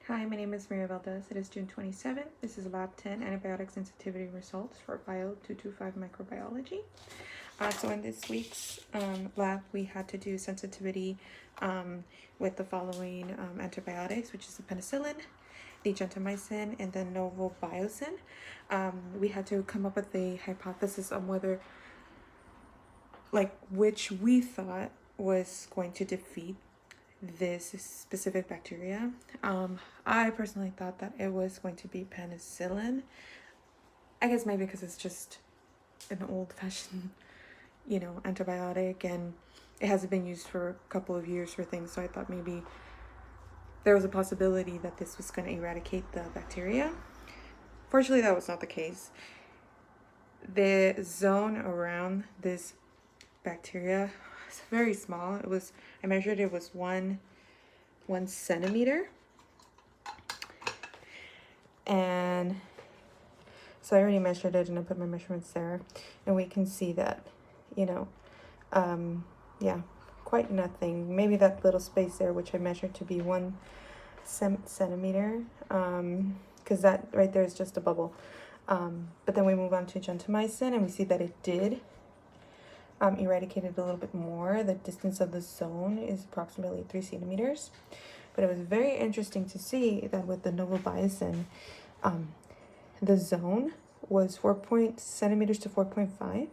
Hi, my name is Maria Valdez. It is June 27th. This is Lab 10 Antibiotic Sensitivity Results for Bio 225 Microbiology. So in this week's lab, we had to do sensitivity with the following antibiotics, which is the penicillin, the gentamicin, and the novobiocin. We had to come up with a hypothesis on whether, which we thought was going to defeat this specific bacteria. I personally thought that it was going to be penicillin. I guess maybe because it's just an old-fashioned, antibiotic, and it hasn't been used for a couple of years for things. So I thought maybe there was a possibility that this was going to eradicate the bacteria. Fortunately, that was not the case. The zone around this bacteria is very small. I measured it was one centimeter. And so I already measured it and I put my measurements there, and we can see that, quite nothing. Maybe that little space there, which I measured to be 1 centimeter, because that right there is just a bubble. But then we move on to gentamicin, and we see that it did eradicate it a little bit more. The distance of the zone is approximately 3 centimeters. But it was very interesting to see that with the novobiocin, the zone was 4 centimeters to 4.5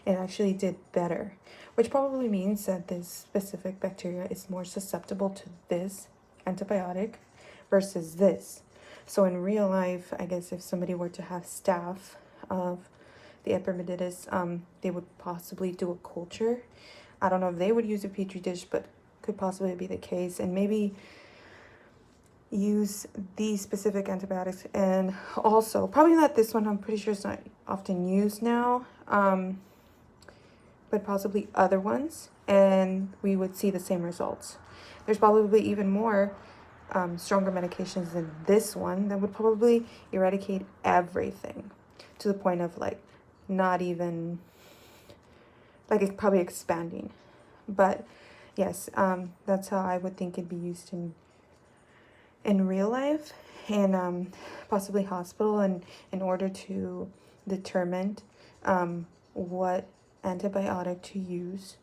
and actually did better, which probably means that this specific bacteria is more susceptible to this antibiotic versus this. So in real life, I guess if somebody were to have staph of the epidermidis, they would possibly do a culture. I don't know if they would use a petri dish, but could possibly be the case, and maybe use these specific antibiotics. And also probably not this one, I'm pretty sure it's not often used now, but possibly other ones, and we would see the same results. There's probably even more stronger medications than this one that would probably eradicate everything to the point of not even it's probably expanding. But yes, that's how I would think it'd be used in real life, and possibly hospital, and in order to determine what antibiotic to use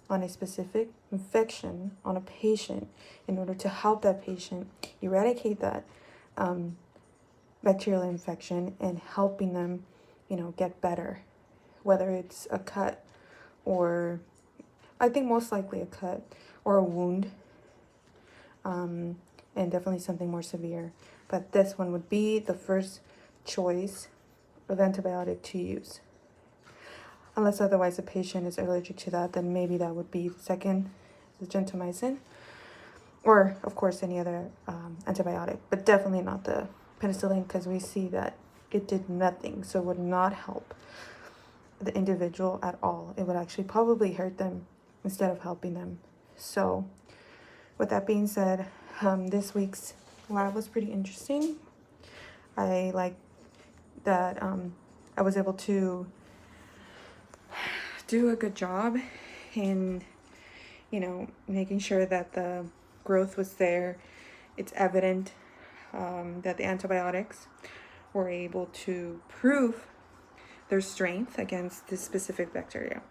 on a specific infection on a patient in order to help that patient eradicate that bacterial infection and helping them, get better, whether it's a cut or I think most likely a cut or a wound. And definitely something more severe. But this one would be the first choice of antibiotic to use. Unless otherwise the patient is allergic to that, then maybe that would be the second, the gentamicin. Or, of course, any other antibiotic. But definitely not the penicillin, because we see that it did nothing. So it would not help the individual at all. It would actually probably hurt them instead of helping them. So, with that being said, this week's lab was pretty interesting. I like that I was able to do a good job in, making sure that the growth was there. It's evident that the antibiotics were able to prove their strength against this specific bacteria.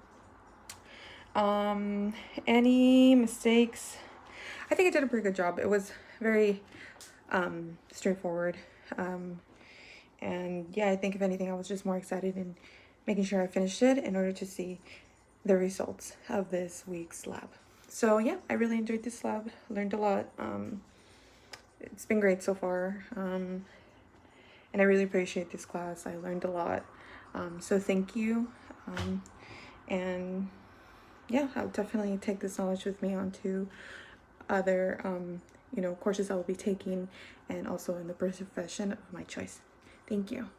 Any mistakes? I think I did a pretty good job. It was very straightforward. And yeah, I think if anything, I was just more excited in making sure I finished it in order to see the results of this week's lab. So yeah, I really enjoyed this lab. Learned a lot. It's been great so far. And I really appreciate this class. I learned a lot. So thank you. And yeah, I'll definitely take this knowledge with me onto other courses I will be taking, and also in the profession of my choice. Thank you.